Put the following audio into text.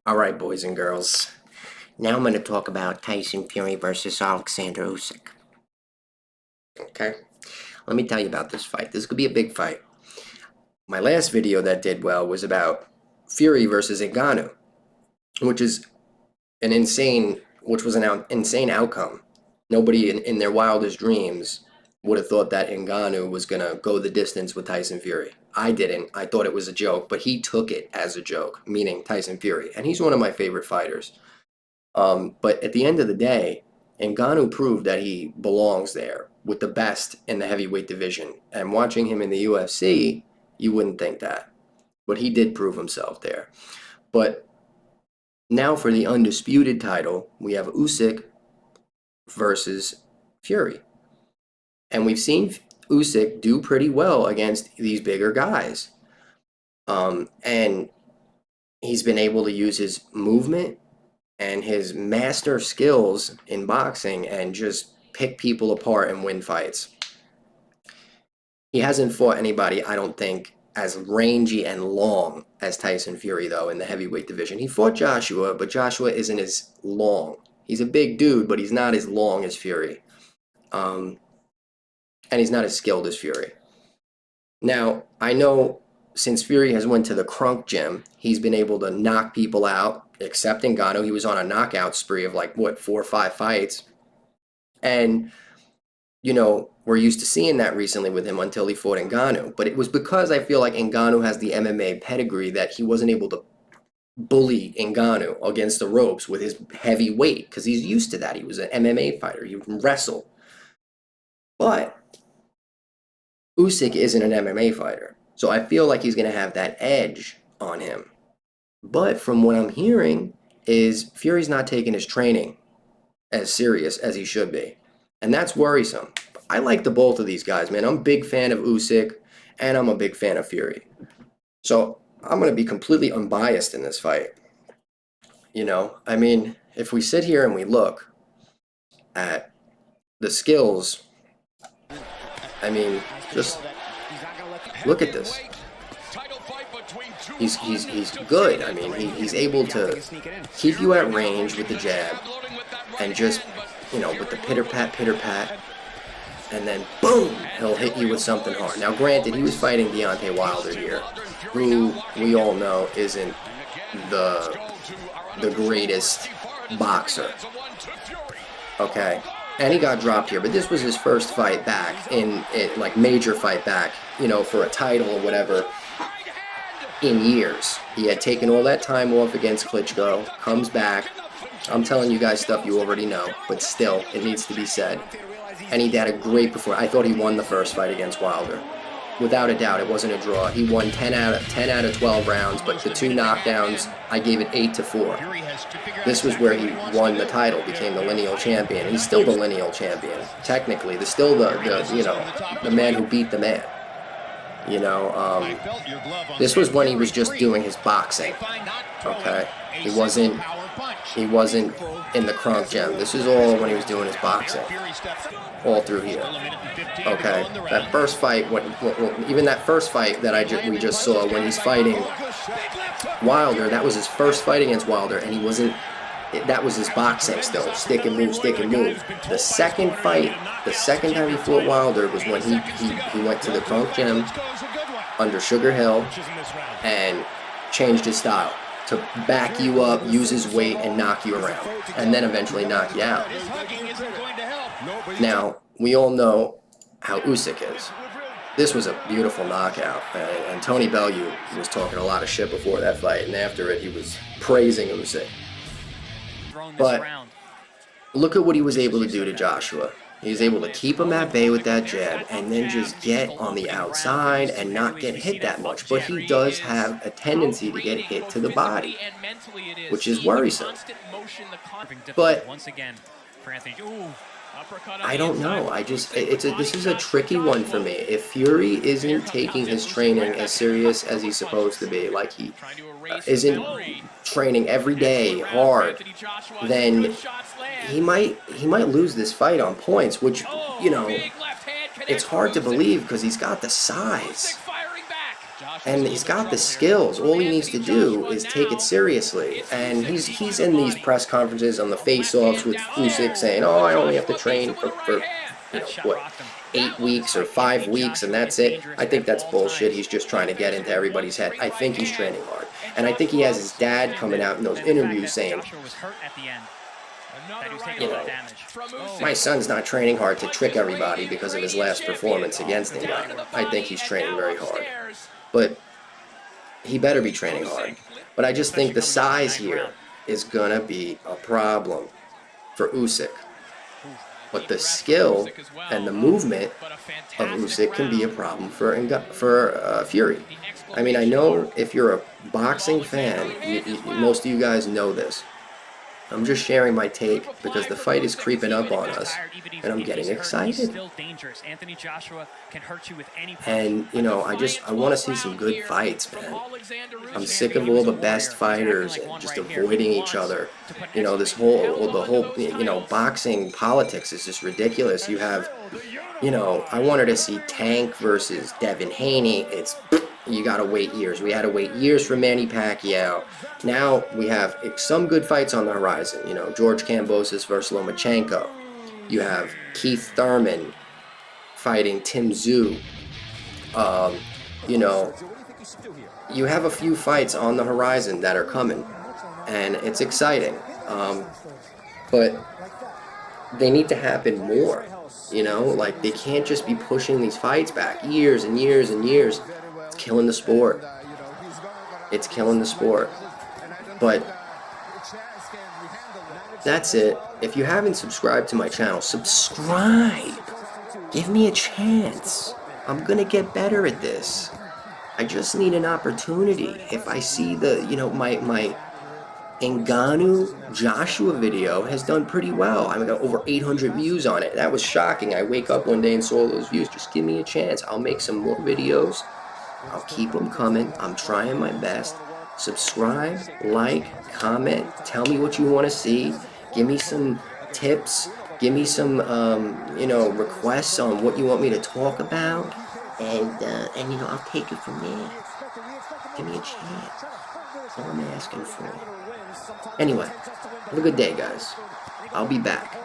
All right, boys and girls. Now I'm going to talk about Tyson Fury versus Olkesandr Usyk. Okay? Let me tell you about this fight. This could be a big fight. My last video that did well was about Fury versus Ngannou, which is an insane outcome. Nobody in their wildest dreams would have thought that Ngannou was going to go the distance with Tyson Fury. I didn't. I thought it was a joke, but he took it as a joke, meaning Tyson Fury. And he's one of my favorite fighters. But at the end of the day, Ngannou proved that he belongs there with the best in the heavyweight division. And watching him in the UFC, you wouldn't think that. But he did prove himself there. But now for the undisputed title, we have Usyk versus Fury. And we've seen Usyk do pretty well against these bigger guys. And he's been able to use his movement and his master skills in boxing and just pick people apart and win fights. He hasn't fought anybody, I don't think, as rangy and long as Tyson Fury, though, in the heavyweight division. He fought Joshua, but Joshua isn't as long. He's a big dude, but he's not as long as Fury. And he's not as skilled as Fury. Now, I know since Fury has went to the Crunk gym, he's been able to knock people out, except Ngannou. He was on a knockout spree of 4 or 5 fights. And, we're used to seeing that recently with him until he fought Ngannou. But it was because I feel like Ngannou has the MMA pedigree that he wasn't able to bully Ngannou against the ropes with his heavy weight, because he's used to that. He was an MMA fighter. He wrestled. But Usyk isn't an MMA fighter. So I feel like he's going to have that edge on him. But from what I'm hearing is Fury's not taking his training as serious as he should be. And that's worrisome. I like the both of these guys, man. I'm a big fan of Usyk, and I'm a big fan of Fury. So I'm going to be completely unbiased in this fight. If we sit here and we look at the skills, just look at this. He's good. He's able to keep you at range with the jab and just, with the pitter-pat, and then boom, he'll hit you with something hard. Now, granted, he was fighting Deontay Wilder here, who we all know isn't the greatest boxer. Okay? And he got dropped here, but this was his first fight back major fight back, for a title or whatever in years. He had taken all that time off against Klitschko, comes back. I'm telling you guys stuff you already know, but still, it needs to be said. And he had a great performance. I thought he won the first fight against Wilder. Without a doubt, it wasn't a draw. He won 10 out of 12 rounds, but the 2 knockdowns, I gave it 8-4. This was where he won the title, became the lineal champion. He's still the lineal champion, technically. He's still the man who beat the man. This was when he was just doing his boxing. Okay, he wasn't in the Crunk gym. This is all when he was doing his boxing, all through here. Okay, that first fight, even that first fight that we just saw when he's fighting Wilder, that was his first fight against Wilder, and he wasn't. That was his boxing still, stick and move, stick and move. The second fight, the second time he fought Wilder was when he went to the Crunk gym under Sugar Hill and changed his style to back you up, use his weight, and knock you around, and then eventually knock you out. Now, we all know how Usyk is. This was a beautiful knockout, and Tony Bellew was talking a lot of shit before that fight, and after it, he was praising Usyk. But look at what he was able to do to Joshua. He was able to keep him at bay with that jab and then just get on the outside and not get hit that much. But he does have a tendency to get hit to the body, which is worrisome. But I don't know. This is a tricky one for me. If Fury isn't taking his training as serious as he's supposed to be, like he isn't training every day hard, then he might lose this fight on points, which, it's hard to believe because he's got the size. And he's got the skills. All he needs to do is take it seriously. And he's in these press conferences on the face-offs with Usyk saying, "Oh, I only have to train for what, 8 weeks or 5 weeks, and that's it." I think that's bullshit. He's just trying to get into everybody's head. I think he's training hard, and I think he has his dad coming out in those interviews saying, you know, my son's not training hard to trick everybody because of his last performance against Ngannou. I think he's training very hard. But he better be training hard. But I just think the size here is going to be a problem for Usyk. But the skill and the movement of Usyk can be a problem for Fury. I mean, I know if you're a boxing fan, most of you guys know this. I'm just sharing my take because the fight is creeping up on us, and I'm getting excited. And, you know, I want to see some good fights, man. I'm sick of all the best fighters and just avoiding each other. You know, the whole boxing politics is just ridiculous. You have, you know, I wanted to see Tank versus Devin Haney. You gotta wait years. We had to wait years for Manny Pacquiao. Now we have some good fights on the horizon. You know, George Kambosos versus Lomachenko. You have Keith Thurman fighting Tim Tszyu. You know, you have a few fights on the horizon that are coming, and it's exciting. But they need to happen more. You know, like they can't just be pushing these fights back years and years and years. It's killing the sport. It's killing the sport. But that's it. If you haven't subscribed to my channel, subscribe. Give me a chance. I'm gonna get better at this. I just need an opportunity. If I see my Ngannou Joshua video has done pretty well. I got over 800 views on it. That was shocking. I wake up one day and saw those views. Just give me a chance. I'll make some more videos. I'll keep them coming. I'm trying my best. Subscribe, like, comment. Tell me what you want to see. Give me some tips. Give me some, requests on what you want me to talk about. And I'll take it from there. Give me a chance. That's all I'm asking for. Anyway, have a good day, guys. I'll be back.